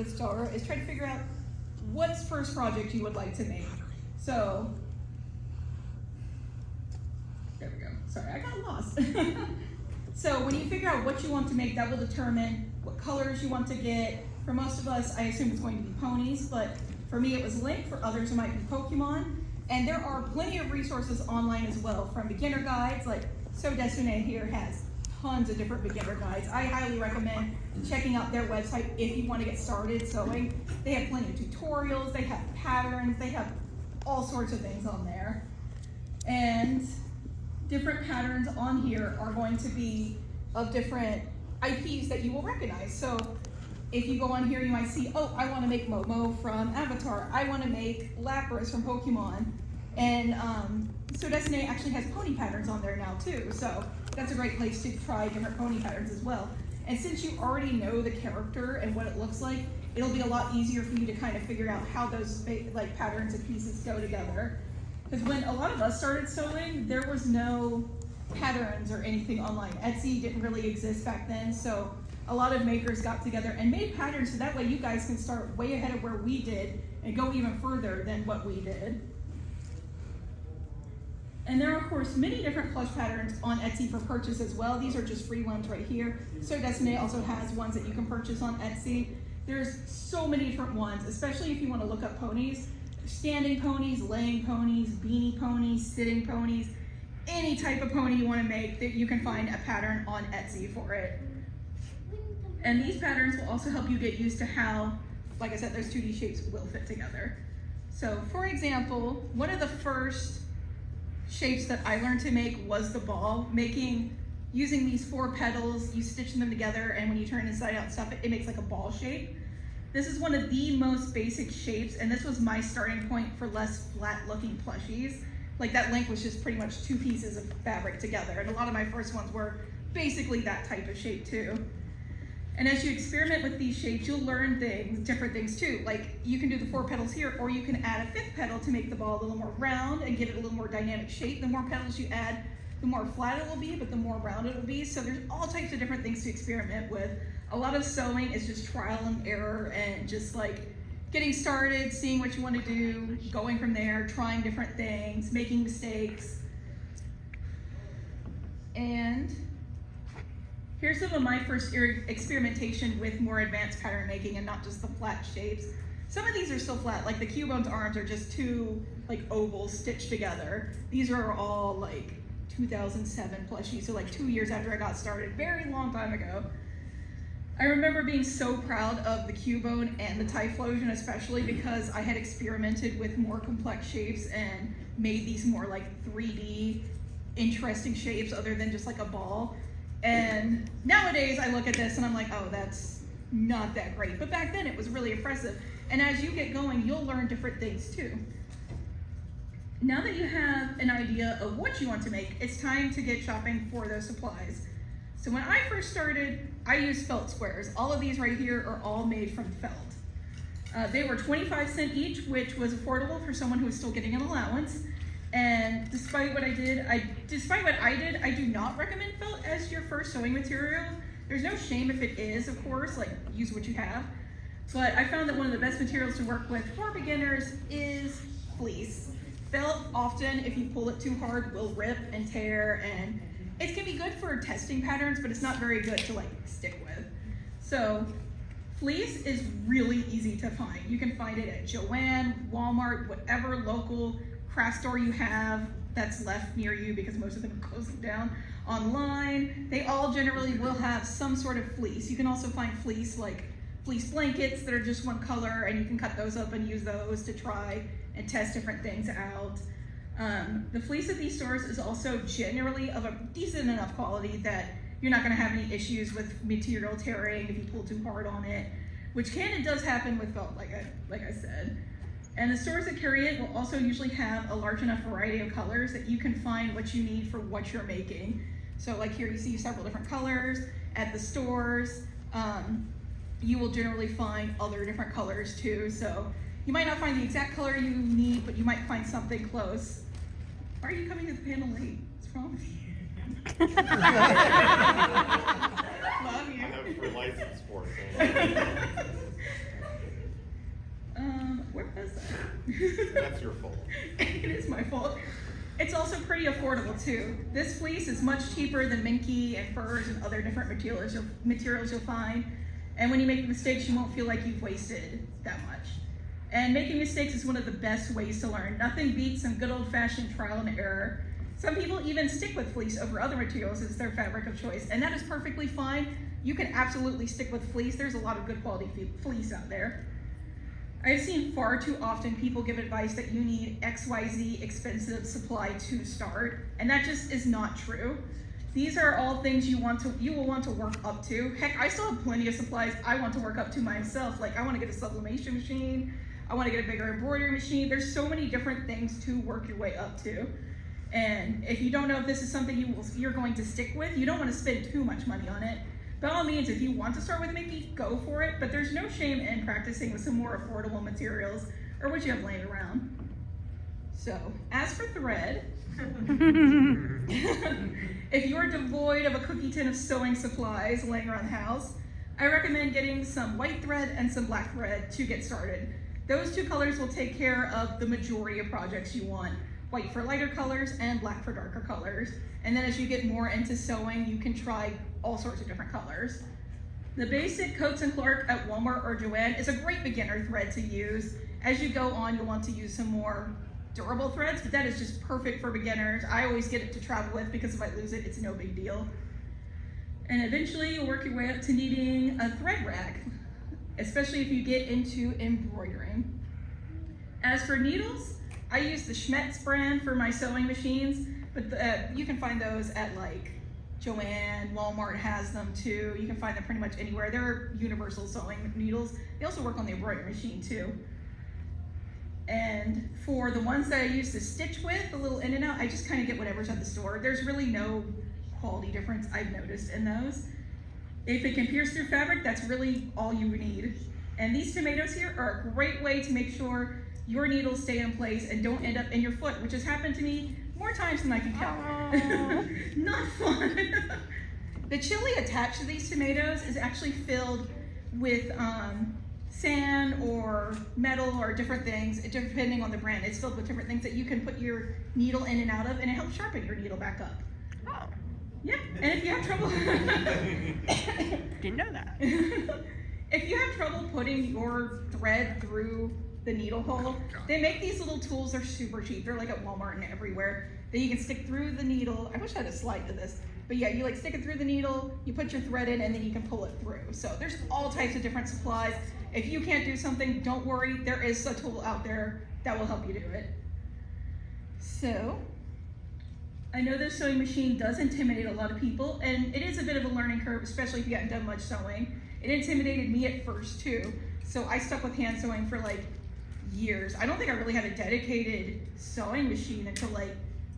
to start is try to figure out what's first project you would like to make. So, there we go. Sorry, I got lost. So when you figure out what you want to make, that will determine what colors you want to get. For most of us, I assume it's going to be ponies, but for me it was Link, for others it might be Pokemon. And there are plenty of resources online as well, from beginner guides, like So Destiny here has tons of different beginner guides. I highly recommend checking out their website if you want to get started sewing. They have plenty of tutorials, they have patterns, they have all sorts of things on there. And different patterns on here are going to be of different IPs that you will recognize. So if you go on here, you might see, oh, I want to make Momo from Avatar. I want to make Lapras from Pokemon. And So Destiny actually has pony patterns on there now too. So that's a great place to try different pony patterns as well. And since you already know the character and what it looks like, it'll be a lot easier for you to kind of figure out how those like patterns and pieces go together. Because when a lot of us started sewing, there was no patterns or anything online. Etsy didn't really exist back then, so a lot of makers got together and made patterns so that way you guys can start way ahead of where we did and go even further than what we did. And there are, of course, many different plush patterns on Etsy for purchase as well. These are just free ones right here. So Destiny also has ones that you can purchase on Etsy. There's so many different ones, especially if you want to look up ponies. Standing ponies, laying ponies, beanie ponies, sitting ponies, any type of pony you want to make, that you can find a pattern on Etsy for it. And these patterns will also help you get used to how, like I said, those 2D shapes will fit together. So for example, one of the first shapes that I learned to make was the ball. Using these 4 petals, you stitch them together, and when you turn inside out stuff, it makes like a ball shape. This is one of the most basic shapes, and this was my starting point for less flat looking plushies. Like that Link was just pretty much 2 pieces of fabric together, and a lot of my first ones were basically that type of shape too. And as you experiment with these shapes, you'll learn different things too. Like you can do the 4 petals here, or you can add a 5th petal to make the ball a little more round and give it a little more dynamic shape. The more petals you add, the more flat it will be, but the more round it will be. So there's all types of different things to experiment with. A lot of sewing is just trial and error and just like getting started, seeing what you want to do, going from there, trying different things, making mistakes. And here's some of my first experimentation with more advanced pattern making and not just the flat shapes. Some of these are still flat, like the Cubone's arms are just 2 like ovals stitched together. These are all like 2007 plushies, so like 2 years after I got started, very long time ago. I remember being so proud of the Cubone and the Typhlosion, especially because I had experimented with more complex shapes and made these more like 3D interesting shapes other than just like a ball. And nowadays I look at this and I'm like, oh, that's not that great. But back then it was really impressive. And as you get going, you'll learn different things too. Now that you have an idea of what you want to make, it's time to get shopping for those supplies. So when I first started, I used felt squares. All of these right here are all made from felt. They were 25 cents each, which was affordable for someone who was still getting an allowance. And despite what I did, I do not recommend felt as your first sewing material. There's no shame if it is, of course, like use what you have. But I found that one of the best materials to work with for beginners is fleece. Felt often, if you pull it too hard, will rip and tear, and it can be good for testing patterns, but it's not very good to like stick with. So fleece is really easy to find. You can find it at Joann, Walmart, whatever local craft store you have that's left near you, because most of them are closing down. Online, they all generally will have some sort of fleece. You can also find fleece blankets that are just one color, and you can cut those up and use those to try and test different things out. The fleece at these stores is also generally of a decent enough quality that you're not going to have any issues with material tearing if you pull too hard on it, which can and does happen with felt, like I said. And the stores that carry it will also usually have a large enough variety of colors that you can find what you need for what you're making. So like here you see several different colors. At the stores, you will generally find other different colors too. So you might not find the exact color you need, but you might find something close. Why are you coming to the panel late? What's wrong with you? Love you. I have a free license for it. That's your fault. It is my fault. It's also pretty affordable too. This fleece is much cheaper than minky and furs and other different materials you'll find. And when you make mistakes, you won't feel like you've wasted that much. And making mistakes is one of the best ways to learn. Nothing beats some good old-fashioned trial and error. Some people even stick with fleece over other materials as their fabric of choice, and that is perfectly fine. You can absolutely stick with fleece. There's a lot of good quality fleece out there. I've seen far too often people give advice that you need XYZ expensive supply to start, and that just is not true. These are all things you will want to work up to. Heck, I still have plenty of supplies I want to work up to myself. Like I want to get a sublimation machine, I want to get a bigger embroidery machine. There's so many different things to work your way up to. And if you don't know if this is something you're going to stick with, you don't want to spend too much money on it. By all means, if you want to start with Mickey, go for it, but there's no shame in practicing with some more affordable materials or what you have laying around. So, as for thread, if you are devoid of a cookie tin of sewing supplies laying around the house, I recommend getting some white thread and some black thread to get started. Those two colors will take care of the majority of projects you want. White for lighter colors and black for darker colors. And then as you get more into sewing, you can try all sorts of different colors. The basic Coats and Clark at Walmart or Joann is a great beginner thread to use. As you go on, you'll want to use some more durable threads, but that is just perfect for beginners. I always get it to travel with because if I lose it, it's no big deal. And eventually you'll work your way up to needing a thread rack, especially if you get into embroidering. As for needles, I use the Schmetz brand for my sewing machines, but you can find those at like Joann, Walmart has them too. You can find them pretty much anywhere. They're universal sewing needles. They also work on the embroidery machine too. And for the ones that I use to stitch with, the little in and out, I just kind of get whatever's at the store. There's really no quality difference I've noticed in those. If it can pierce through fabric, that's really all you need. And these tomatoes here are a great way to make sure your needles stay in place and don't end up in your foot, which has happened to me more times than I can count. Not fun. The chili attached to these tomatoes is actually filled with sand or metal or different things, depending on the brand. It's filled with different things that you can put your needle in and out of, and it helps sharpen your needle back up. Oh. Yeah, and if you have trouble... Didn't know that. If you have trouble putting your thread through the needle hole, they make these little tools. They're super cheap. They're like at Walmart and everywhere. That you can stick through the needle. I wish I had a slide to this. But yeah, you like stick it through the needle, you put your thread in, and then you can pull it through. So there's all types of different supplies. If you can't do something, don't worry. There is a tool out there that will help you do it. So, I know this sewing machine does intimidate a lot of people, and it is a bit of a learning curve, especially if you haven't done much sewing. It intimidated me at first too. So I stuck with hand sewing for like years. I don't think I really had a dedicated sewing machine until like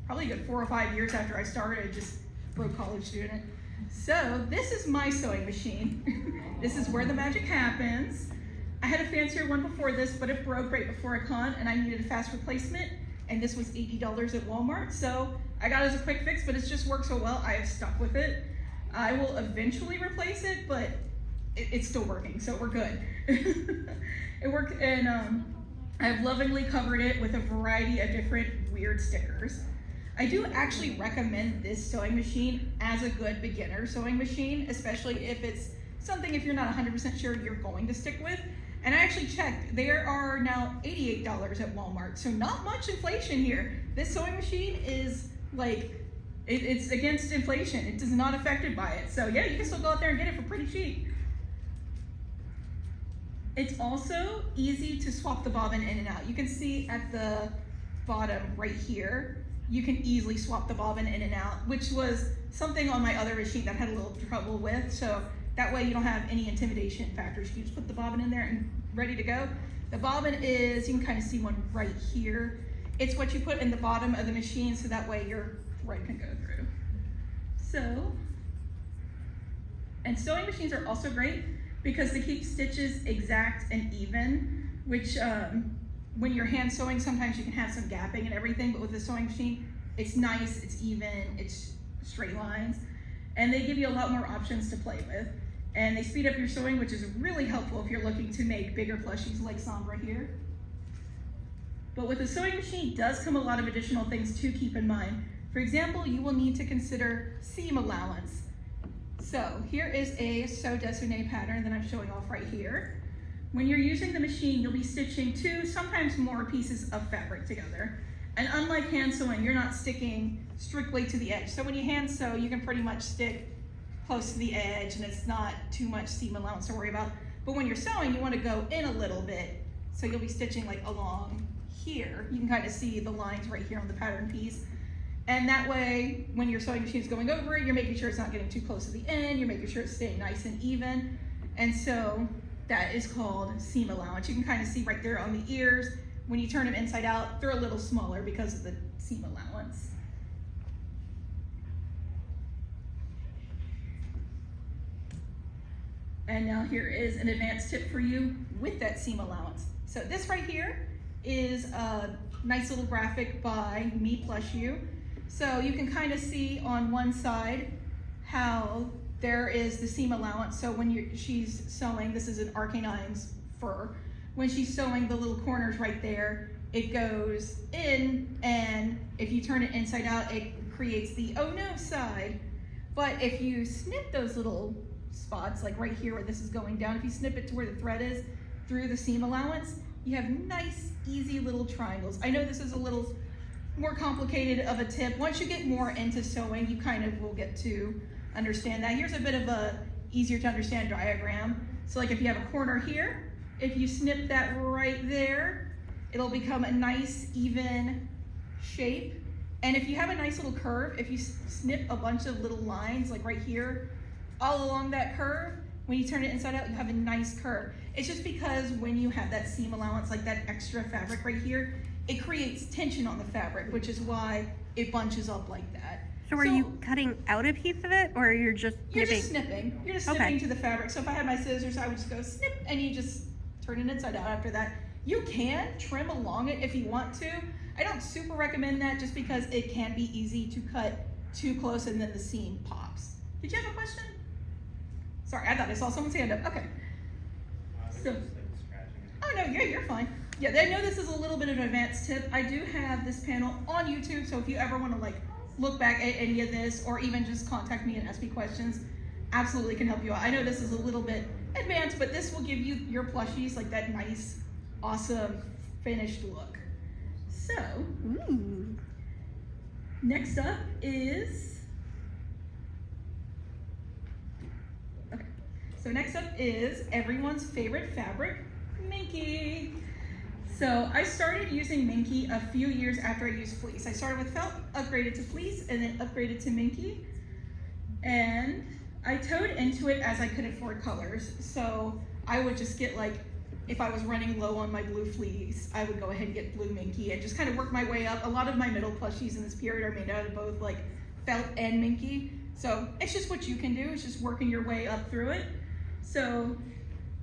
probably a good 4 or 5 years after I started, just broke college student. So this is my sewing machine. This is where the magic happens. I had a fancier one before this, but it broke right before a con and I needed a fast replacement, and this was $80 at Walmart. So I got it as a quick fix, but it's just worked so well, I have stuck with it. I will eventually replace it, but it's still working, so we're good. It worked, and I've lovingly covered it with a variety of different weird stickers. I do actually recommend this sewing machine as a good beginner sewing machine, especially if it's something if you're not 100% sure you're going to stick with. And I actually checked, there are now $88 at Walmart, so not much inflation here. This sewing machine is like, it's against inflation. It is not affected by it. So yeah, you can still go out there and get it for pretty cheap. It's also easy to swap the bobbin in and out. You can see at the bottom right here, you can easily swap the bobbin in and out, which was something on my other machine that I had a little trouble with. So that way you don't have any intimidation factors. You just put the bobbin in there and ready to go. The bobbin is, you can kind of see one right here. It's what you put in the bottom of the machine so that way your thread can go through. So, and sewing machines are also great because they keep stitches exact and even, which when you're hand sewing, sometimes you can have some gapping and everything, but with the sewing machine, it's nice, it's even, it's straight lines, and they give you a lot more options to play with. And they speed up your sewing, which is really helpful if you're looking to make bigger plushies like Sombra here. But with a sewing machine does come a lot of additional things to keep in mind. For example, you will need to consider seam allowance. So here is a sew dessinée pattern that I'm showing off right here. When you're using the machine, you'll be stitching 2, sometimes more pieces of fabric together. And unlike hand sewing, you're not sticking strictly to the edge. So when you hand sew, you can pretty much stick close to the edge and it's not too much seam allowance to worry about. But when you're sewing, you want to go in a little bit. So you'll be stitching like along here. You can kind of see the lines right here on the pattern piece. And that way, when your sewing machine is going over it, you're making sure it's not getting too close to the end. You're making sure it's staying nice and even. And so that is called seam allowance. You can kind of see right there on the ears. When you turn them inside out, they're a little smaller because of the seam allowance. And now here is an advanced tip for you with that seam allowance. So this right here is a nice little graphic by Me Plus You. So you can kind of see on one side how there is the seam allowance. So when she's sewing, this is an Arcanine's fur. When she's sewing the little corners right there, it goes in, and if you turn it inside out, it creates the oh no side. But if you snip those little spots, like right here where this is going down, if you snip it to where the thread is through the seam allowance, you have nice, easy little triangles. I know this is a little more complicated of a tip. Once you get more into sewing, you kind of will get to understand that. Here's a bit of a easier to understand diagram. So like if you have a corner here, if you snip that right there, it'll become a nice, even shape. And if you have a nice little curve, if you snip a bunch of little lines, like right here, all along that curve, when you turn it inside out, you have a nice curve. It's just because when you have that seam allowance, like that extra fabric right here, it creates tension on the fabric, which is why it bunches up like that. So are you cutting out a piece of it, or you're just You're snipping? just snipping. You're just snipping to the fabric. So if I had my scissors, I would just go snip, and you just turn it inside out after that. You can trim along it if you want to. I don't super recommend that just because it can be easy to cut too close and then the seam pops. Did you have a question? Sorry, I thought I saw someone's hand up. Okay. So, oh no, yeah, you're fine. Yeah, I know this is a little bit of an advanced tip. I do have this panel on YouTube, so if you ever want to like look back at any of this or even just contact me and ask me questions, absolutely can help you out. I know this is a little bit advanced, but this will give you your plushies like that nice, awesome finished look. So, next up is, okay, so next up is everyone's favorite fabric, Minky. So I started using Minky a few years after I used fleece. I started with felt, upgraded to fleece, and then upgraded to Minky. And I towed into it as I could afford colors. So I would just get like, if I was running low on my blue fleece, I would go ahead and get blue Minky and just kind of work my way up. A lot of my middle plushies in this period are made out of both like felt and Minky. So it's just what you can do. It's just working your way up through it. So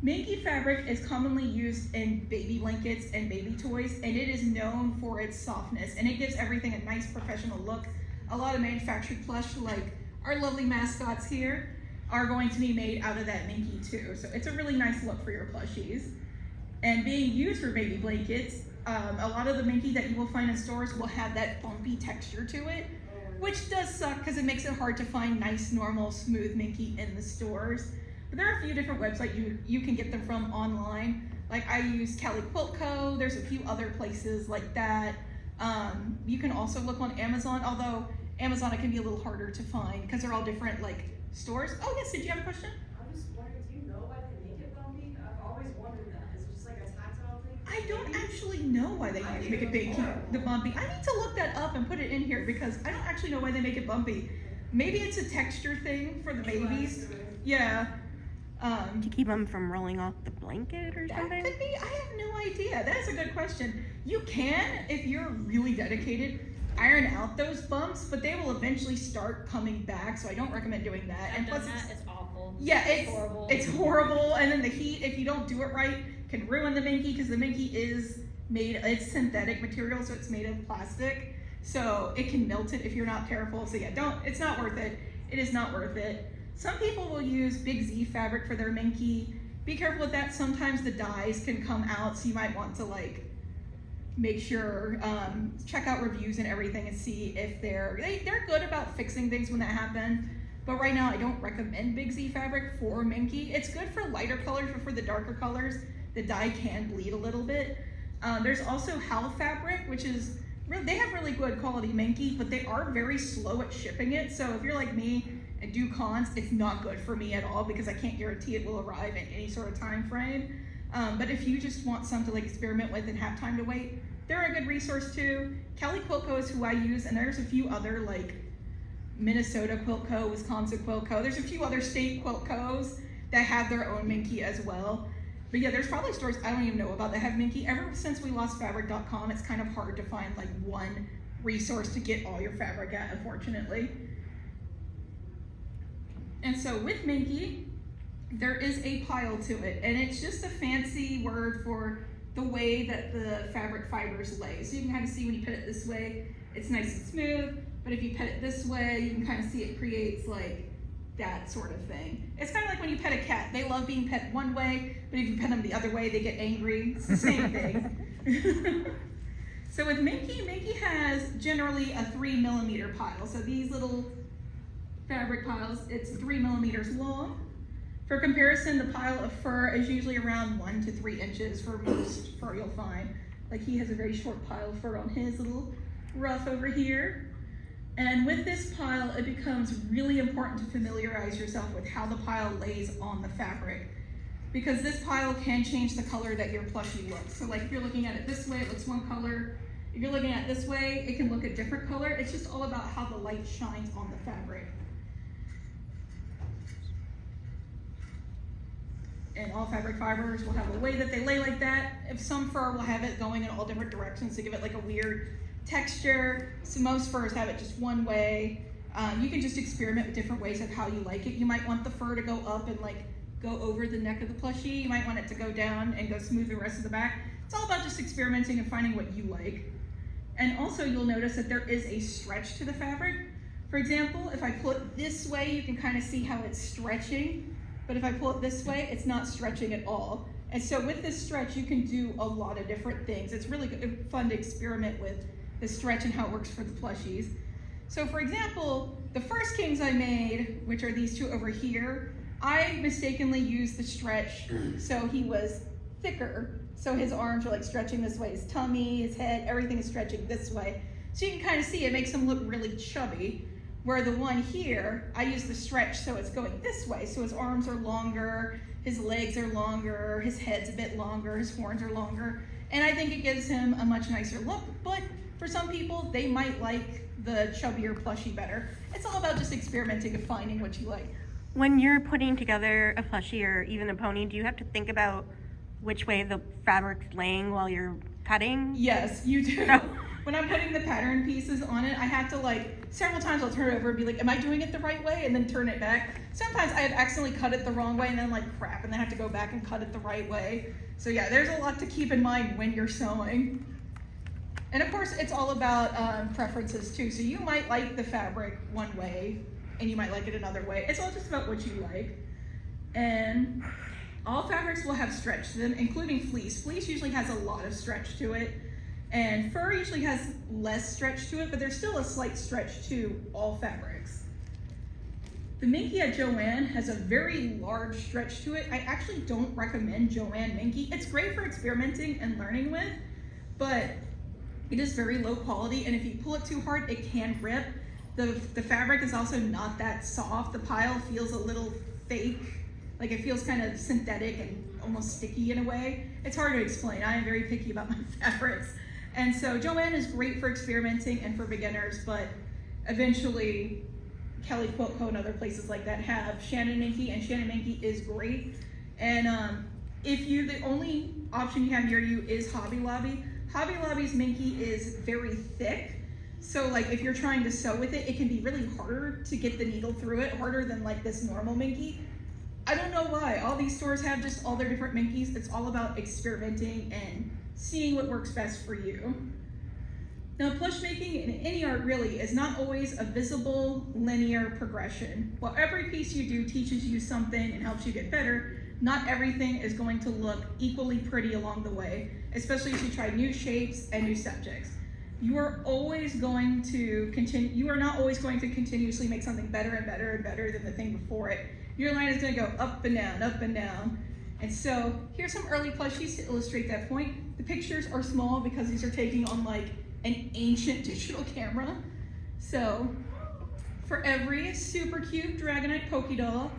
Minky fabric is commonly used in baby blankets and baby toys, and it is known for its softness, and it gives everything a nice professional look. A lot of manufactured plush, like our lovely mascots here, are going to be made out of that Minky too. So it's a really nice look for your plushies. And being used for baby blankets, a lot of the Minky that you will find in stores will have that bumpy texture to it, which does suck because it makes it hard to find nice, normal, smooth Minky in the stores. But there are a few different websites you can get them from online. Like I use Cali Quilt Co. There's a few other places like that. You can also look on Amazon, although Amazon it can be a little harder to find because they're all different like stores. Oh yes, did you have a question? I'm just wondering, do you know why they make it bumpy? I've always wondered that. Is it just like a tactile thing? I don't actually know why they make it the bumpy. I need to look that up and put it in here because I don't actually know why they make it bumpy. Maybe it's a texture thing for the babies. Yeah. To keep them from rolling off the blanket or something? That could be. I have no idea. That's a good question. You can, if you're really dedicated, iron out those bumps, but they will eventually start coming back, so I don't recommend doing that. And plus it's awful. Yeah, it's horrible. It's horrible, and then the heat, if you don't do it right, can ruin the Minky, because the Minky is made, it's synthetic material, so it's made of plastic, so it can melt it if you're not careful. So yeah, it's not worth it. It is not worth it. Some people will use Big Z fabric for their Minky. Be careful with that. Sometimes the dyes can come out, so you might want to like make sure, check out reviews and everything and see if they're good about fixing things when that happens. But right now I don't recommend Big Z fabric for minky. It's good for lighter colors, but for the darker colors, the dye can bleed a little bit. There's also Howl fabric, which is, they have really good quality minky, but they are very slow at shipping it. So if you're like me and do cons, it's not good for me at all because I can't guarantee it will arrive in any sort of time frame. But if you just want some to like experiment with and have time to wait, they're a good resource too. Kelly Quilt Co is who I use, and there's a few other like Minnesota Quilt Co, Wisconsin Quilt Co. There's a few other state Quilt Co's that have their own minky as well. But yeah, there's probably stores I don't even know about that have minky. Ever since we lost fabric.com, it's kind of hard to find like one resource to get all your fabric at, unfortunately. And so with minky, there is a pile to it, and it's just a fancy word for the way that the fabric fibers lay. So you can kind of see when you put it this way, it's nice and smooth, but if you pet it this way, you can kind of see it creates like that sort of thing. It's kind of like when you pet a cat. They love being pet one way, but if you pet them the other way, they get angry. It's the same thing. So with minky, minky has generally a 3mm pile. So these little fabric piles, it's 3mm long. For comparison, the pile of fur is usually around 1 to 3 inches for most fur you'll find. Like he has a very short pile of fur on his little ruff over here. And with this pile, it becomes really important to familiarize yourself with how the pile lays on the fabric, because this pile can change the color that your plushie looks. So like if you're looking at it this way, it looks one color. If you're looking at it this way, it can look a different color. It's just all about how the light shines on the fabric. And all fabric fibers will have a way that they lay like that. If some fur will have it going in all different directions to give it like a weird texture. So most furs have it just one way. You can just experiment with different ways of how you like it. You might want the fur to go up and like go over the neck of the plushie. You might want it to go down and go smooth the rest of the back. It's all about just experimenting and finding what you like. And also you'll notice that there is a stretch to the fabric. For example, if I pull it this way, you can kind of see how it's stretching. But if I pull it this way, it's not stretching at all. And so with this stretch, you can do a lot of different things. It's really fun to experiment with the stretch and how it works for the plushies. So for example, the first kings I made, which are these two over here, I mistakenly used the stretch so he was thicker. So his arms are like stretching this way, his tummy, his head, everything is stretching this way. So you can kind of see it makes him look really chubby. Where the one here, I use the stretch so it's going this way. So his arms are longer, his legs are longer, his head's a bit longer, his horns are longer. And I think it gives him a much nicer look, but for some people, they might like the chubbier plushie better. It's all about just experimenting and finding what you like. When you're putting together a plushie or even a pony, do you have to think about which way the fabric's laying while you're cutting? Yes, you do. No. When I'm putting the pattern pieces on it, I have to like, several times I'll turn it over and be like, am I doing it the right way? And then turn it back. Sometimes I have accidentally cut it the wrong way and then like crap, and then I have to go back and cut it the right way. So yeah, there's a lot to keep in mind when you're sewing. And of course, it's all about preferences too. So you might like the fabric one way and you might like it another way. It's all just about what you like. And all fabrics will have stretch to them, including fleece. Fleece usually has a lot of stretch to it. And fur usually has less stretch to it, but there's still a slight stretch to all fabrics. The minky at Joann has a very large stretch to it. I actually don't recommend Joann minky. It's great for experimenting and learning with, but it is very low quality, and if you pull it too hard, it can rip. The fabric is also not that soft. The pile feels a little fake, like it feels kind of synthetic and almost sticky in a way. It's hard to explain. I am very picky about my fabrics. And so Joann is great for experimenting and for beginners, but eventually Kelly Quilt Co and other places like that have Shannon Minky, and Shannon Minky is great. And the only option you have near you is Hobby Lobby. Hobby Lobby's minky is very thick. So like if you're trying to sew with it, it can be really harder to get the needle through it, harder than like this normal minky. I don't know why. All these stores have just all their different minkies. It's all about experimenting and seeing what works best for you. Now, plush making in any art really is not always a visible linear progression. While every piece you do teaches you something and helps you get better, not everything is going to look equally pretty along the way, especially as you try new shapes and new subjects. You are always going to continue, you are not always going to continuously make something better and better and better than the thing before it. Your line is going to go up and down, up and down. And so here's some early plushies to illustrate that point. The pictures are small because these are taking on like an ancient digital camera. So for every super cute Dragonite Pokédoll,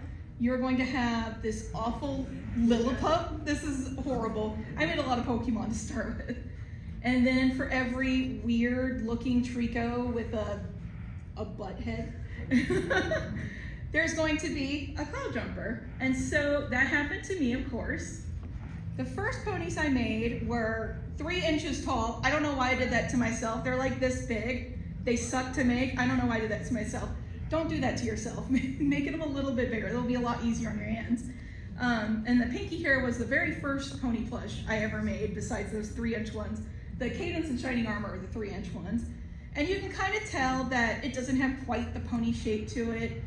you're going to have this awful Lillipup. This is horrible. I made a lot of Pokemon to start with. And then for every weird looking Trico with a butt head, there's going to be a Cloud Jumper. And so that happened to me, of course. The first ponies I made were 3 inches tall. I don't know why I did that to myself. They're like this big. They suck to make. I don't know why I did that to myself. Don't do that to yourself. Make them a little bit bigger. They'll be a lot easier on your hands. And the pinky hair was the very first pony plush I ever made besides those 3-inch ones. The Cadence and Shining Armor are the 3-inch ones. And you can kind of tell that it doesn't have quite the pony shape to it.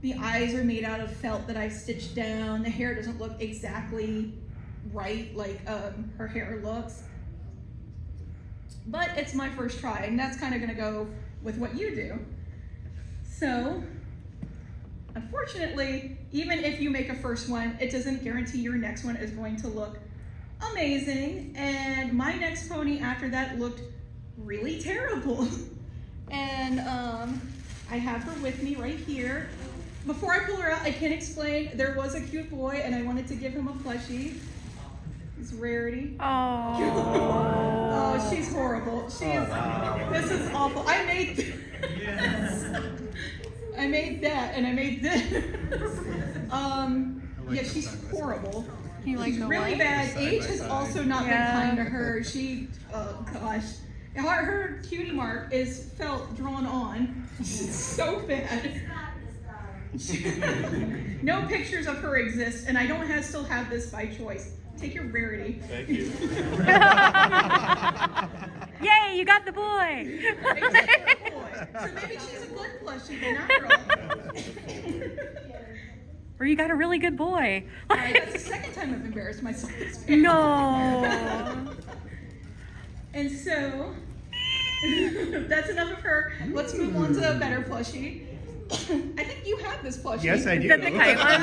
The eyes are made out of felt that I've stitched down. The hair doesn't look exactly right like her hair looks. But it's my first try, and that's kind of gonna go with what you do. So, unfortunately, even if you make a first one, it doesn't guarantee your next one is going to look amazing. And my next pony after that looked really terrible. And I have her with me right here. Before I pull her out, I can explain, there was a cute boy and I wanted to give him a plushie. It's Rarity. Oh. Oh, she's horrible. This is awful. I made that and I made this. Yeah, she's horrible. She's really bad. Age has also not been kind to her. She, oh gosh. Her cutie mark is felt drawn on. It's so bad. No pictures of her exist, and I don't still have this by choice. Take your Rarity. Thank you. Yay, you got the boy. So maybe she's a good plushie, then after all. Or you got a really good boy. All right, that's the second time I've embarrassed myself this past. No. And so, that's enough of her. Let's move on to a better plushie. I think you have this plushie. Yes, I do. Is that the kite one?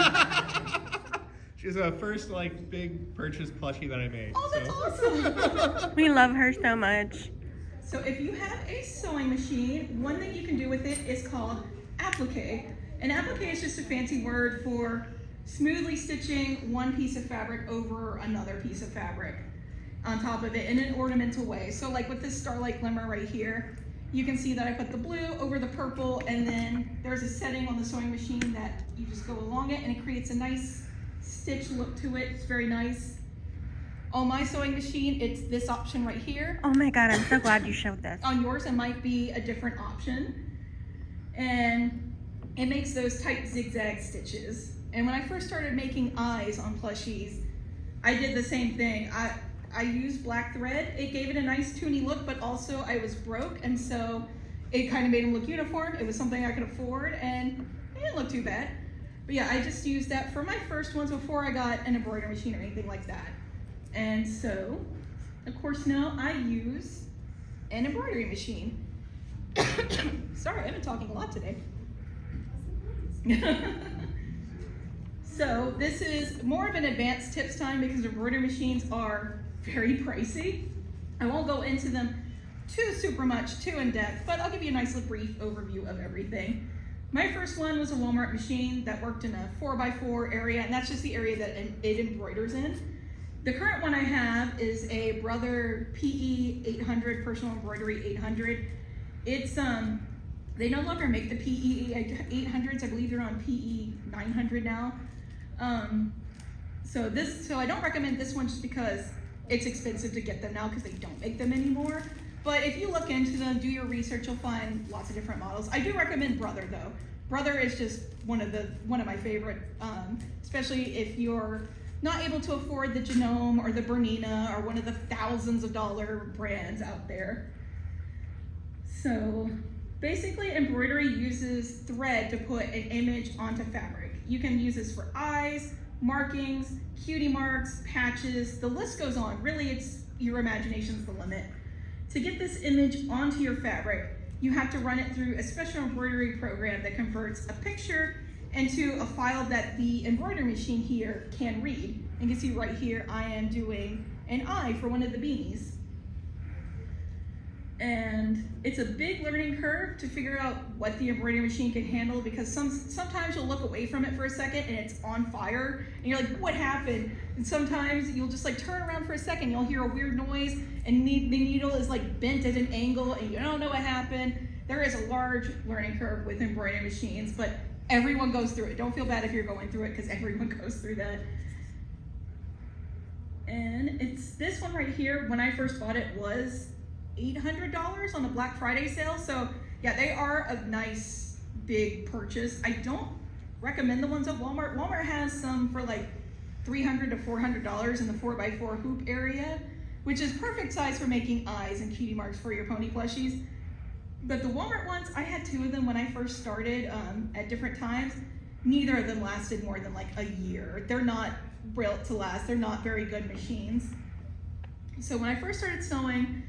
She's the first like big purchase plushie that I made. Oh, that's so. awesome. We love her so much. So if you have a sewing machine, one thing you can do with it is called applique. An applique is just a fancy word for smoothly stitching one piece of fabric over another piece of fabric on top of it in an ornamental way. So like with this Starlight Glimmer right here, you can see that I put the blue over the purple, and then there's a setting on the sewing machine that you just go along it and it creates a nice stitch look to it. It's very nice. On my sewing machine, it's this option right here. Oh my God, I'm so glad you showed this. On yours, it might be a different option. And it makes those tight zigzag stitches. And when I first started making eyes on plushies, I did the same thing. I used black thread. It gave it a nice toony look, but also I was broke, and so it kind of made them look uniform. It was something I could afford, and it didn't look too bad. But yeah, I just used that for my first ones before I got an embroidery machine or anything like that. And so, of course, now I use an embroidery machine. Sorry, I've been talking a lot today. So this is more of an advanced tips time because embroidery machines are very pricey. I won't go into them super much, too in depth, but I'll give you a nice brief overview of everything. My first one was a Walmart machine that worked in a 4x4 area, and that's just the area that it embroiders in. The current one I have is a Brother PE 800, Personal Embroidery 800. It's, they no longer make the PE 800s, I believe they're on PE 900 now. So I don't recommend this one just because it's expensive to get them now because they don't make them anymore. But if you look into them, do your research, you'll find lots of different models. I do recommend Brother though. Brother is just one of my favorite, especially if you're not able to afford the Genome or the Bernina or one of the thousands of dollar brands out there. So basically embroidery uses thread to put an image onto fabric. You can use this for eyes, markings, cutie marks, patches, the list goes on. Really, it's your imagination's the limit. To get this image onto your fabric, you have to run it through a special embroidery program that converts a picture into a file that the embroidery machine here can read. And you can see right here, I am doing an eye for one of the beanies. And it's a big learning curve to figure out what the embroidery machine can handle, because sometimes you'll look away from it for a second and it's on fire and you're like, what happened? And sometimes you'll just like turn around for a second, you'll hear a weird noise and the needle is like bent at an angle and you don't know what happened. There is a large learning curve with embroidery machines, but everyone goes through it. Don't feel bad if you're going through it, because everyone goes through that. And it's this one right here, when I first bought it, was $800 on a Black Friday sale. So yeah, they are a nice big purchase. I don't recommend the ones at Walmart. Walmart has some for like $300 to $400 in the 4x4 hoop area, which is perfect size for making eyes and cutie marks for your pony plushies. But the Walmart ones, I had 2 of them when I first started at different times. Neither of them lasted more than like a year. They're not built to last. They're not very good machines. So when I first started sewing,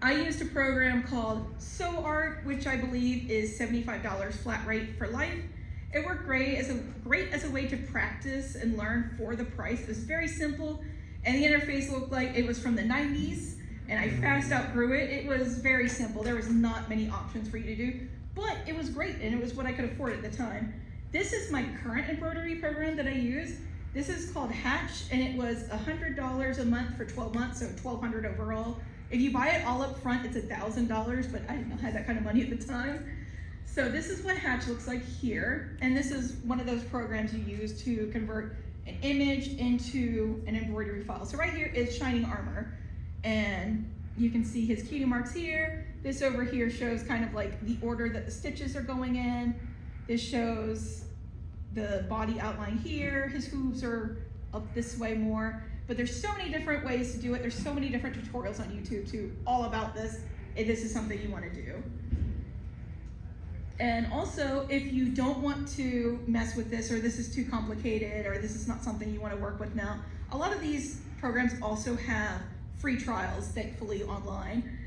I used a program called Sew Art, which I believe is $75 flat rate for life. It worked great as a way to practice and learn for the price. It was very simple, and the interface looked like it was from the 90s, and I fast outgrew it. It was very simple. There was not many options for you to do, but it was great, and it was what I could afford at the time. This is my current embroidery program that I use. This is called Hatch, and it was $100 a month for 12 months, so $1,200 overall. If you buy it all up front, it's $1,000, but I didn't have that kind of money at the time. So this is what Hatch looks like here, and this is one of those programs you use to convert an image into an embroidery file. So right here is Shining Armor, and you can see his cutie marks here. This over here shows kind of like the order that the stitches are going in. This shows the body outline here. His hooves are up this way more. But there's so many different ways to do it. There's so many different tutorials on YouTube too, all about this, if this is something you want to do. And also, if you don't want to mess with this, or this is too complicated, or this is not something you want to work with now, a lot of these programs also have free trials, thankfully, online.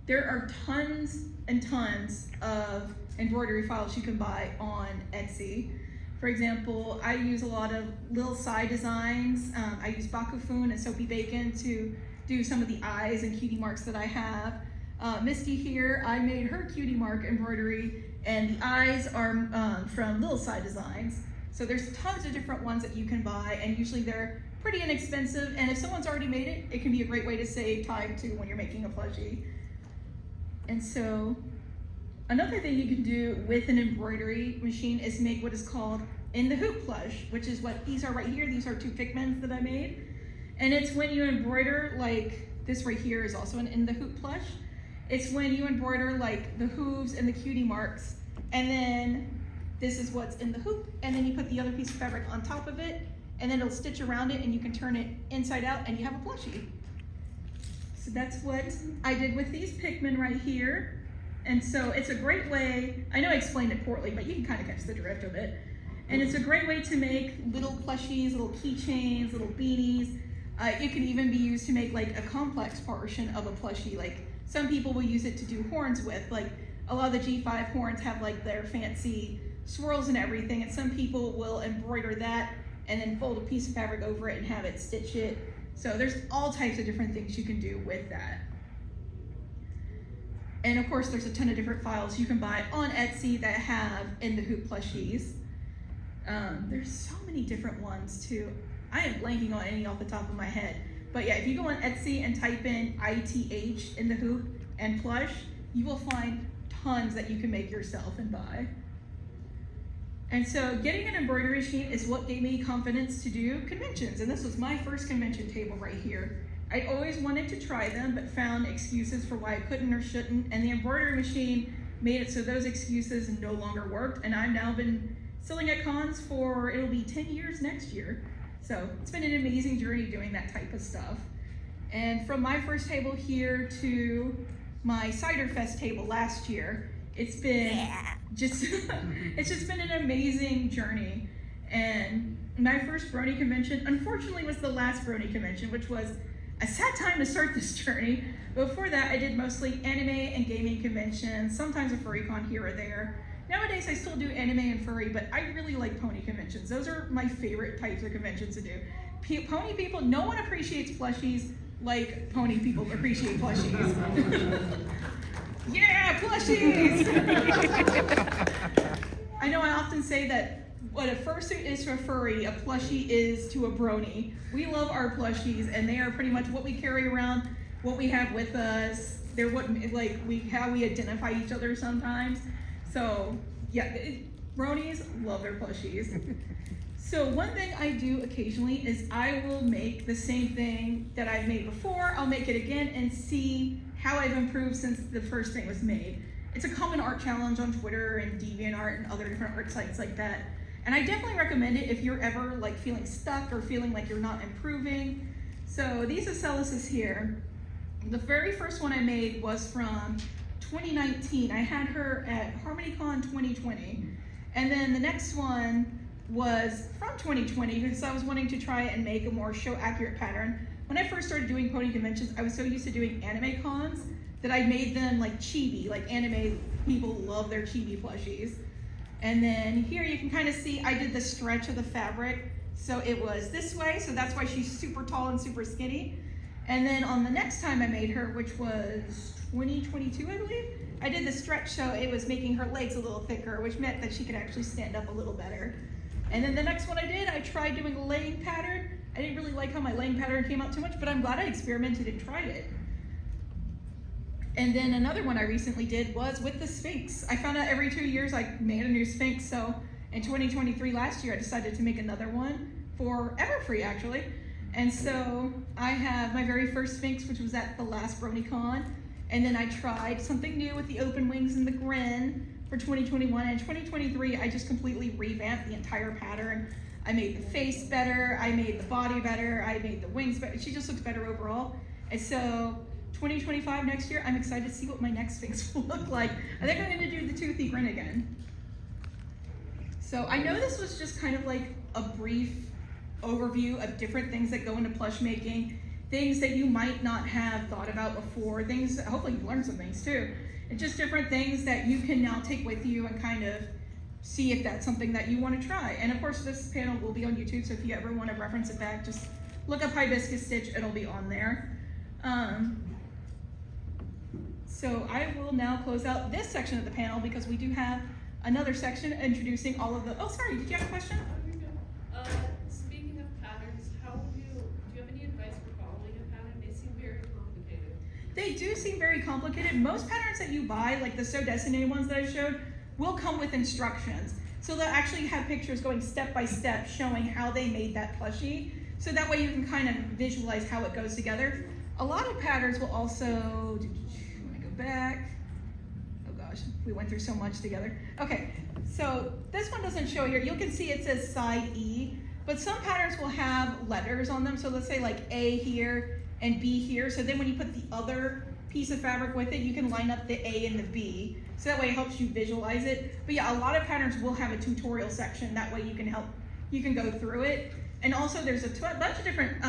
There are tons and tons of embroidery files you can buy on Etsy. For example, I use a lot of little side designs. I use Bakufun and Soapy Bacon to do some of the eyes and cutie marks that I have. Misty here, I made her cutie mark embroidery, and the eyes are from Little Side Designs. So there's tons of different ones that you can buy, and usually they're pretty inexpensive, and if someone's already made it, it can be a great way to save time too when you're making a plushie. And so, another thing you can do with an embroidery machine is make what is called in the hoop plush, which is what these are right here. These are 2 Pikmins that I made. And it's when you embroider, like this right here is also an in the hoop plush. It's when you embroider like the hooves and the cutie marks, and then this is what's in the hoop, and then you put the other piece of fabric on top of it, and then it'll stitch around it, and you can turn it inside out, and you have a plushie. So that's what I did with these Pikmin right here. And so it's a great way, I know I explained it poorly, but you can kind of catch the drift of it. And it's a great way to make little plushies, little keychains, little beanies. It can even be used to make like a complex portion of a plushie. Like some people will use it to do horns with. Like a lot of the G5 horns have like their fancy swirls and everything, and some people will embroider that and then fold a piece of fabric over it and have it stitch it. So there's all types of different things you can do with that. And of course, there's a ton of different files you can buy on Etsy that have in the hoop plushies. There's so many different ones too. I am blanking on any off the top of my head. But yeah, if you go on Etsy and type in ITH in the hoop and plush, you will find tons that you can make yourself and buy. And so getting an embroidery machine is what gave me confidence to do conventions. And this was my first convention table right here. I always wanted to try them, but found excuses for why I couldn't or shouldn't. And the embroidery machine made it so those excuses no longer worked. And I've now been selling at cons for, it'll be 10 years next year. So it's been an amazing journey doing that type of stuff. And from my first table here to my Cider Fest table last year, it's been it's just been an amazing journey. And my first brony convention, unfortunately, was the last brony convention, which was a sad time to start this journey. Before that, I did mostly anime and gaming conventions, sometimes a furry con here or there. Nowadays, I still do anime and furry, but I really like pony conventions. Those are my favorite types of conventions to do. Pony people, no one appreciates plushies like pony people appreciate plushies. Yeah, plushies! I know I often say that what a fursuit is to a furry, a plushie is to a brony. We love our plushies, and they are pretty much what we carry around, what we have with us. They're what how we identify each other sometimes. So yeah, bronies love their plushies. So one thing I do occasionally is I will make the same thing that I've made before. I'll make it again and see how I've improved since the first thing was made. It's a common art challenge on Twitter and DeviantArt and other different art sites like that. And I definitely recommend it if you're ever like feeling stuck or feeling like you're not improving. So these Ocelises here, the very first one I made was from 2019. I had her at HarmonyCon 2020. And then the next one was from 2020 because I was wanting to try and make a more show accurate pattern. When I first started doing pony conventions, I was so used to doing anime cons that I made them like chibi, like anime people love their chibi plushies. And then here you can kind of see I did the stretch of the fabric. So it was this way, so that's why she's super tall and super skinny. And then on the next time I made her, which was 2022, I believe, I did the stretch so it was making her legs a little thicker, which meant that she could actually stand up a little better. And then the next one I did, I tried doing a laying pattern. I didn't really like how my laying pattern came out too much, but I'm glad I experimented and tried it. And then another one I recently did was with the Sphinx. I found out every 2 years I made a new Sphinx, so in 2023 last year I decided to make another one for EverFree actually. And so I have my very first Sphinx, which was at the last BronyCon, and then I tried something new with the open wings and the grin for 2021, and 2023 I just completely revamped the entire pattern. I made the face better, I made the body better, I made the wings better. She just looks better overall. And so 2025 next year, I'm excited to see what my next Sphinx will look like. I think I'm gonna do the toothy grin again. So I know this was just kind of like a brief overview of different things that go into plush making, things that you might not have thought about before, things that hopefully you've learned some things too. And just different things that you can now take with you and kind of see if that's something that you want to try. And of course this panel will be on YouTube, so if you ever want to reference it back, just look up Hibiscus Stitch, it'll be on there. So I will now close out this section of the panel because we do have another section introducing all of the, oh sorry, did you have a question? Speaking of patterns, do you have any advice for following a pattern? They seem very complicated. They do seem very complicated. Most patterns that you buy, like the So Designated ones that I showed, will come with instructions. So they'll actually have pictures going step by step showing how they made that plushie. So that way you can kind of visualize how it goes together. A lot of patterns will also, let me go back. Oh gosh, we went through so much together. Okay, so this one doesn't show here. You can see it says side E, but some patterns will have letters on them. So let's say like A here and B here. So then when you put the other piece of fabric with it, you can line up the A and the B. So that way it helps you visualize it. But yeah, a lot of patterns will have a tutorial section. That way you can go through it. And also there's a bunch of different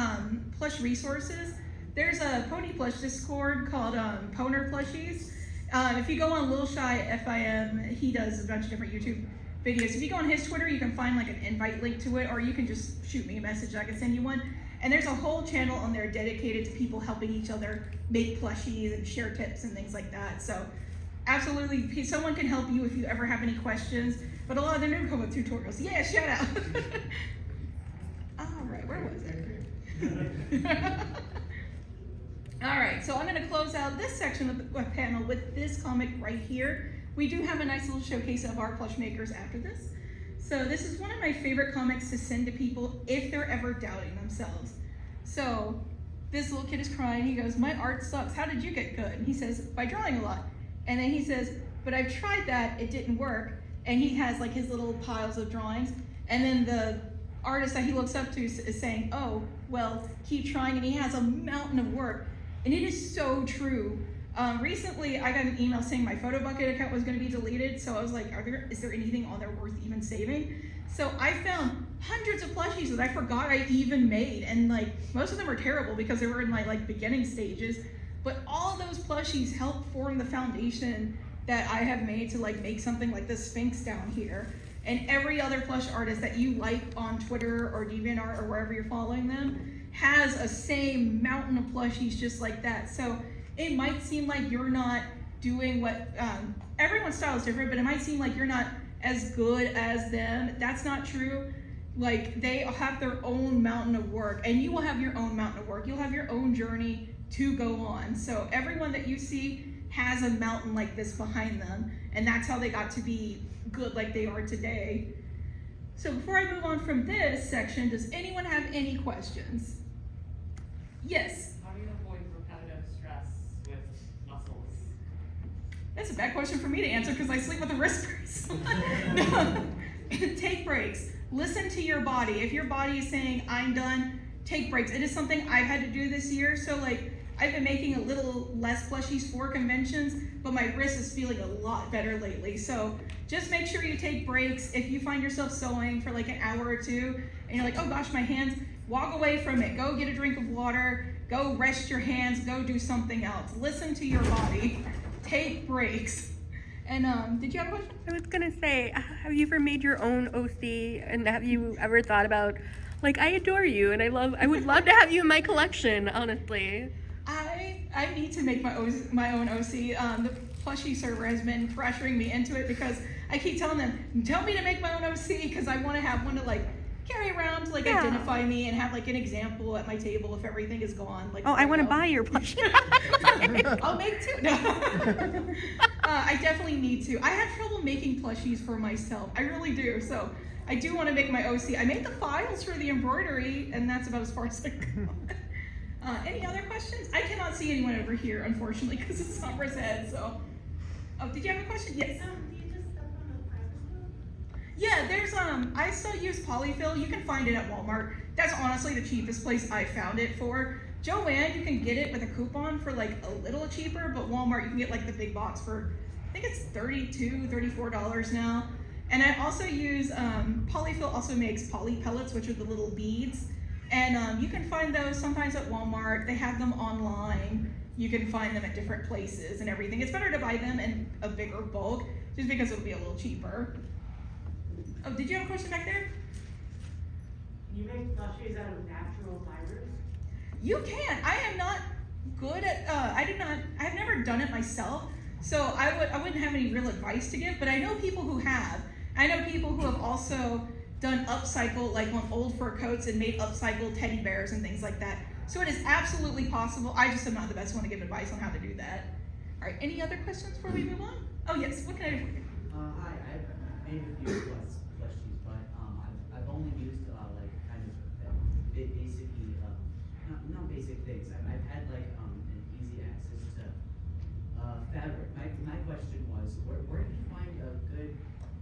plush resources. There's a pony plush Discord called Poner Plushies. If you go on Lil Shy FIM, he does a bunch of different YouTube videos. If you go on his Twitter, you can find like an invite link to it, or you can just shoot me a message, I can send you one. And there's a whole channel on there dedicated to people helping each other make plushies and share tips and things like that. So absolutely, someone can help you if you ever have any questions, but a lot of them do come with tutorials. Yeah, shout out. All right, where was it? All right, so I'm gonna close out this section of the panel with this comic right here. We do have a nice little showcase of our plush makers after this. So this is one of my favorite comics to send to people if they're ever doubting themselves. So this little kid is crying. He goes, "My art sucks. How did you get good?" And he says, "By drawing a lot." And then he says, "But I've tried that. It didn't work." And he has like his little piles of drawings. And then the artist that he looks up to is saying, "Oh, well, keep trying." And he has a mountain of work. And it is so true. Recently, I got an email saying my photo bucket account was going to be deleted. So I was like, is there anything on there worth even saving? So I found hundreds of plushies that I forgot I even made, and like most of them are terrible because they were in my like beginning stages. But all of those plushies help form the foundation that I have made to like make something like the Sphinx down here. And every other plush artist that you like on Twitter or DeviantArt or wherever you're following them has a same mountain of plushies just like that. So it might seem like you're not doing what, everyone's style is different, but it might seem like you're not as good as them. That's not true. Like, they have their own mountain of work, and you will have your own mountain of work. You'll have your own journey to go on. So everyone that you see has a mountain like this behind them, and that's how they got to be good like they are today. So before I move on from this section, does anyone have any questions? Yes? How do you avoid repetitive stress with muscles? That's a bad question for me to answer because I sleep with a wrist brace. No. Take breaks. Listen to your body. If your body is saying, I'm done, take breaks. It is something I've had to do this year. So like, I've been making a little less plushies for conventions, but my wrist is feeling a lot better lately. So just make sure you take breaks. If you find yourself sewing for like an hour or two, and you're like, oh gosh, my hands, walk away from it. Go get a drink of water. Go rest your hands. Go do something else. Listen to your body. Take breaks. And did you have a question? I was gonna say, have you ever made your own OC, and have you ever thought about, like, I adore you, and I would love to have you in my collection, honestly. I need to make my own OC. The plushie server has been pressuring me into it because I keep telling them, tell me to make my own OC because I want to have one to like carry around to like identify me and have like an example at my table if everything is gone. Like, oh, I want to buy your plushie. I'll make two. No. I definitely need to. I have trouble making plushies for myself. I really do. So I do want to make my OC. I made the files for the embroidery, and that's about as far as I go. Any other questions? I cannot see anyone over here, unfortunately, because it's Summer's head. So, oh, did you have a question? Yes. Do you just stuff on a fiber? Yeah, there's I still use polyfill. You can find it at Walmart. That's honestly the cheapest place I found it for. Joann, you can get it with a coupon for like a little cheaper, but Walmart you can get like the big box for, I think it's $32, $34 now. And I also use polyfill also makes poly pellets, which are the little beads. And you can find those sometimes at Walmart. They have them online. You can find them at different places and everything. It's better to buy them in a bigger bulk just because it'll be a little cheaper. Oh, did you have a question back there? Can you make plushies out of natural fibers? You can. I am not good at, I've never done it myself. So I wouldn't have any real advice to give, but I know people who have. I know people who have also done upcycle, like on old fur coats and made upcycled teddy bears and things like that. So it is absolutely possible. I just am not the best one to give advice on how to do that. All right, any other questions before we move on? Oh yes, what can I do for you? Hi, I've made a few plushies, but I've only used like kind of basically not basic things. I've had like an easy access to fabric. My question was, where do you find a good,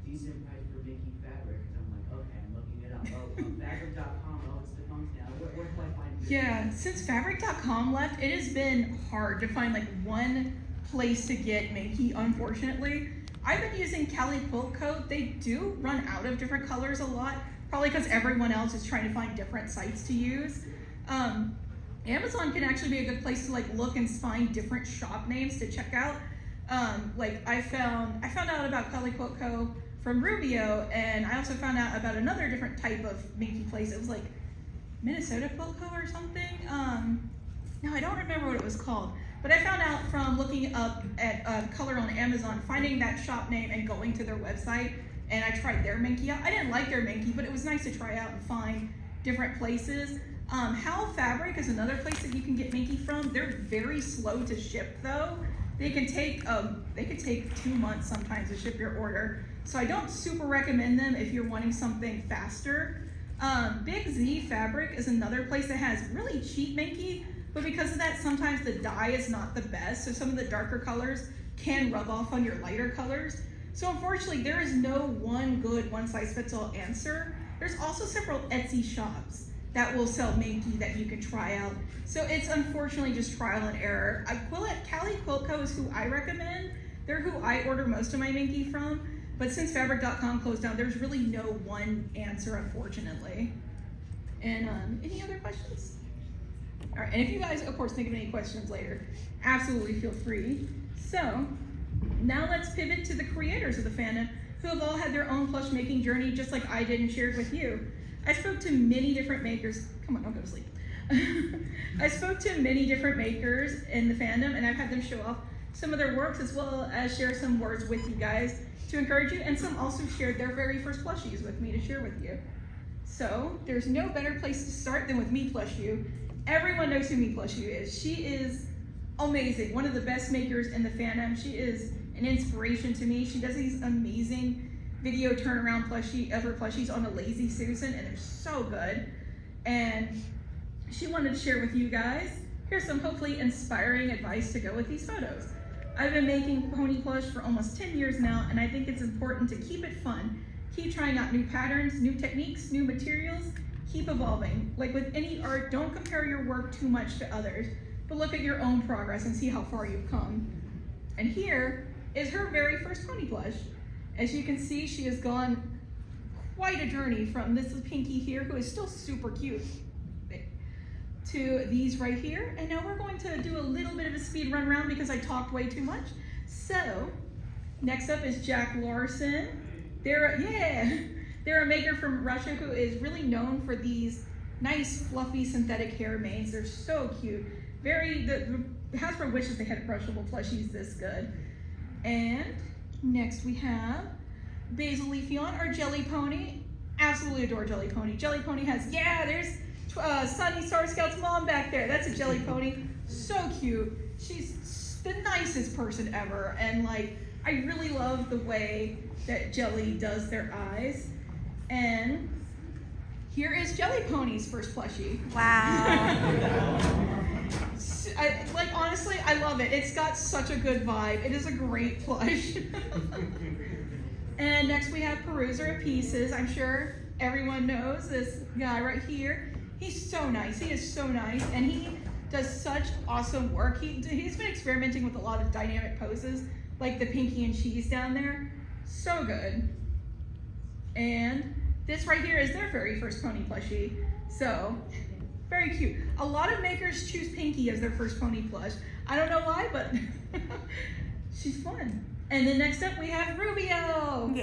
decent price for making fabric? And I'm like, okay, I'm looking it up. Oh, fabric.com. Oh, it's defunct now. Where do I find good? Yeah, since fabric.com left, it has been hard to find like one place to get Makey, unfortunately. I've been using Cali Quilt Coat. They do run out of different colors a lot, probably because everyone else is trying to find different sites to use. Amazon can actually be a good place to like look and find different shop names to check out. Like I found out about Cali Quilt Co. from Rubio, and I also found out about another different type of Makey place. It was like Minnesota Quilt Co. or something. No, I don't remember what it was called. But I found out from looking up at color on Amazon, finding that shop name and going to their website, and I tried their Minky out. I didn't like their Minky, but it was nice to try out and find different places. Howl Fabric is another place that you can get Minky from. They're very slow to ship though. They can take 2 months sometimes to ship your order. So I don't super recommend them if you're wanting something faster. Big Z Fabric is another place that has really cheap Minky, but because of that, sometimes the dye is not the best. So some of the darker colors can rub off on your lighter colors. So unfortunately, there is no one good one-size-fits-all answer. There's also several Etsy shops that will sell Minky that you can try out. So it's unfortunately just trial and error. Cali Quilt Co. is who I recommend. They're who I order most of my Minky from. But since fabric.com closed down, there's really no one answer, unfortunately. And any other questions? All right, and if you guys, of course, think of any questions later, absolutely feel free. So now let's pivot to the creators of the fandom, who have all had their own plush making journey, just like I did and shared with you. I spoke to many different makers. Come on, don't go to sleep. I spoke to many different makers in the fandom, and I've had them show off some of their works as well as share some words with you guys to encourage you, and some also shared their very first plushies with me to share with you. So there's no better place to start than with Me Plush You. Everyone knows who Me Plush You is. She is amazing, one of the best makers in the fandom. She is an inspiration to me. She does these amazing video turnaround plushies on a Lazy Susan, and they're so good. And she wanted to share with you guys, here's some hopefully inspiring advice to go with these photos. I've been making pony plush for almost 10 years now, and I think it's important to keep it fun. Keep trying out new patterns, new techniques, new materials, keep evolving. Like with any art, don't compare your work too much to others, but look at your own progress and see how far you've come. And here is her very first pony plush. As you can see, she has gone quite a journey from this Pinky here, who is still super cute, to these right here. And now we're going to do a little bit of a speed run around because I talked way too much. So next up is Jack Larson. They're a maker from Russia who is really known for these nice fluffy synthetic hair manes. They're so cute. The Hasbro wishes they had brushable plushies this good. And next we have Basil Leafeon, our Jelly Pony. Absolutely adore Jelly Pony. Jelly Pony has, there's Sunny Star Scout's mom back there. That's a Jelly Pony. So cute. She's the nicest person ever. And like, I really love the way that Jelly does their eyes. And here is Jelly Pony's first plushie. Wow. Honestly, I love it. It's got such a good vibe. It is a great plush. And next we have Peruser of Pieces. I'm sure everyone knows this guy right here. He's so nice. He is so nice, and he does such awesome work. He's been experimenting with a lot of dynamic poses, like the Pinky and Cheese down there. So good. And this right here is their very first pony plushie. So, very cute. A lot of makers choose Pinky as their first pony plush. I don't know why, but she's fun. And then next up we have Rubio.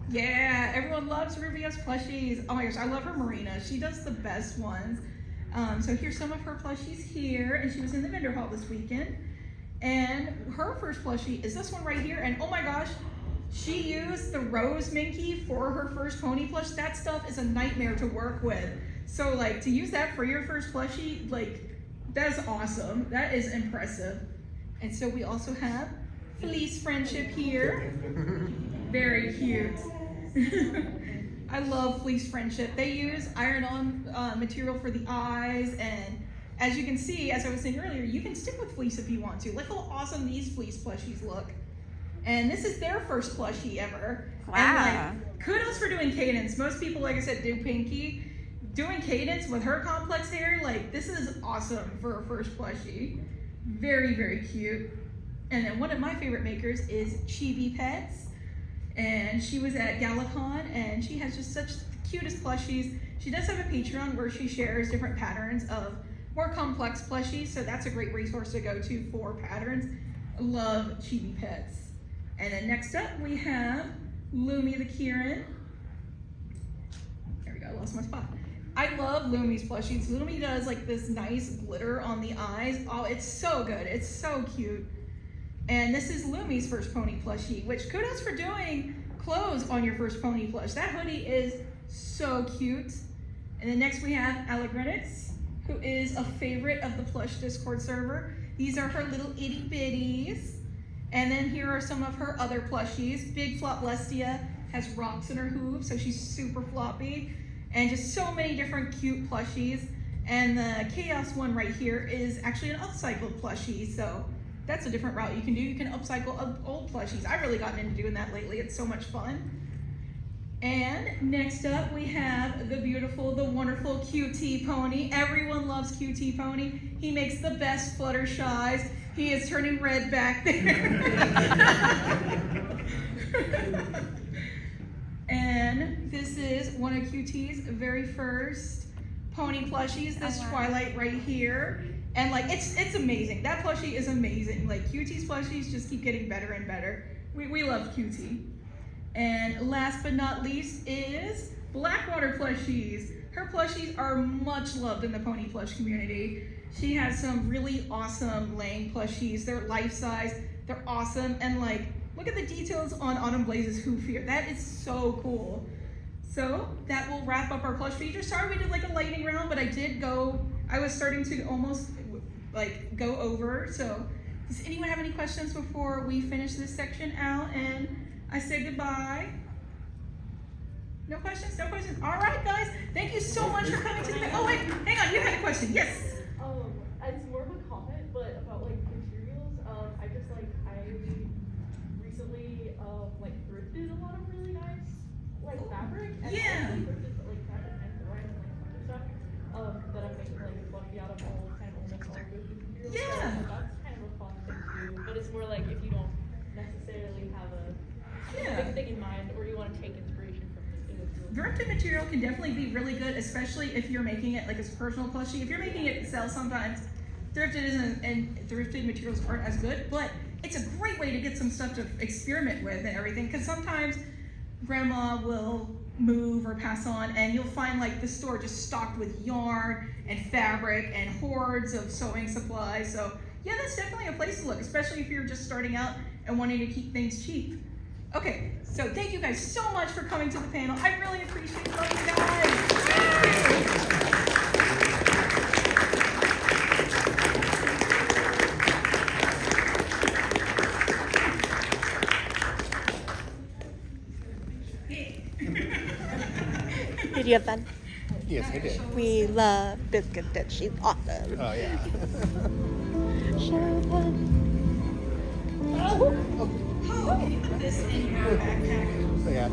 Yeah, everyone loves Rubio's plushies. Oh my gosh, I love her Marina. She does the best ones. So here's some of her plushies here, and she was in the vendor hall this weekend. And her first plushie is this one right here, and oh my gosh, she used the Rose Minky for her first pony plush. That stuff is a nightmare to work with. So like, to use that for your first plushie, like, that is awesome. That is impressive. And so we also have Fleece Friendship here. Very cute. I love Fleece Friendship. They use iron-on material for the eyes, and as you can see, as I was saying earlier, you can stick with fleece if you want to. Look how awesome these fleece plushies look. And this is their first plushie ever. Wow. And like, kudos for doing Cadence. Most people, like I said, do Pinky. Doing Cadence with her complex hair, like, this is awesome for a first plushie. Very, very cute. And then one of my favorite makers is Chibi Pets. And she was at GalaCon, and she has just such the cutest plushies. She does have a Patreon where she shares different patterns of more complex plushies, so that's a great resource to go to for patterns. I love Chibi Pets. And then next up we have Lumi the Kieran. There we go, I lost my spot. I love Lumi's plushies. Lumi does like this nice glitter on the eyes. Oh, it's so good, it's so cute. And this is Lumi's first pony plushie, which kudos for doing clothes on your first pony plush. That hoodie is so cute. And then next we have Allegrenix, who is a favorite of the plush Discord server. These are her little itty bitties. And then here are some of her other plushies. Big Flop Lestia has rocks in her hooves, so she's super floppy. And just so many different cute plushies. And the Chaos one right here is actually an upcycled plushie, so that's a different route you can do. You can upcycle old plushies. I've really gotten into doing that lately. It's so much fun. And next up we have the beautiful, the wonderful QT Pony. Everyone loves QT Pony. He makes the best Fluttershies. He is turning red back there. And this is one of QT's very first pony plushies, this Twilight right here. And like, it's amazing. That plushie is amazing. Like QT's plushies just keep getting better and better. We love QT. And last but not least is Blackwater plushies. Her plushies are much loved in the pony plush community. She has some really awesome laying plushies. They're life size, they're awesome. And like, look at the details on Autumn Blaze's hoof here. That is so cool. So that will wrap up our plush feature. Sorry we did like a lightning round, but I was starting to almost like go over. So does anyone have any questions before we finish this section out and I say goodbye? No questions? No questions? All right, guys. Thank you so much for coming to the... Oh, wait. Hang on. You had a question. Yes. It's more of a comment, but about like materials. I recently like thrifted a lot of really nice like fabric. And Yeah. I actually thrifted like fabric and thread and like a bunch of stuff that I'm making like a plushie out of all kind of almost all good materials. Yeah. So that's kind of a fun thing to do. But it's more like if you don't necessarily have a specific thing in mind or you want to take inspiration from this individual. Thrifted material can definitely be really good, especially if you're making it like as a personal plushie. If you're making it to sell, sometimes thrifted isn't, and thrifted materials aren't as good, but it's a great way to get some stuff to experiment with and everything, because sometimes grandma will move or pass on and you'll find like the store just stocked with yarn and fabric and hordes of sewing supplies. So yeah, that's definitely a place to look, especially if you're just starting out and wanting to keep things cheap. Okay, so thank you guys so much for coming to the panel. I really appreciate all you guys. Did you have fun? Yes, I did. We love Biscuit Dish. She's awesome. Oh yeah. Show them. Oh, can you put this in your backpack? So, yeah.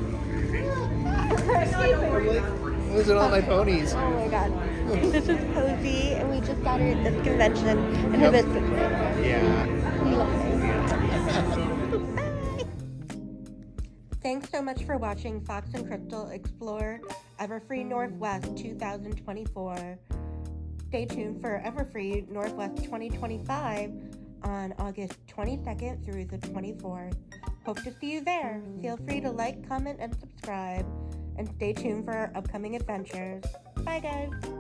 Those are all my ponies. Oh my god. This is Posey, and we just got her at this convention in her biscuit dish. Yeah. We love her. Bye. Thanks so much for watching Phauxe and Krystal explore EverFree NorthWest 2024. Stay tuned for EverFree NorthWest 2025 on August 22nd through the 24th. Hope to see you there. Feel free to like, comment, and subscribe. And stay tuned for our upcoming adventures. Bye, guys.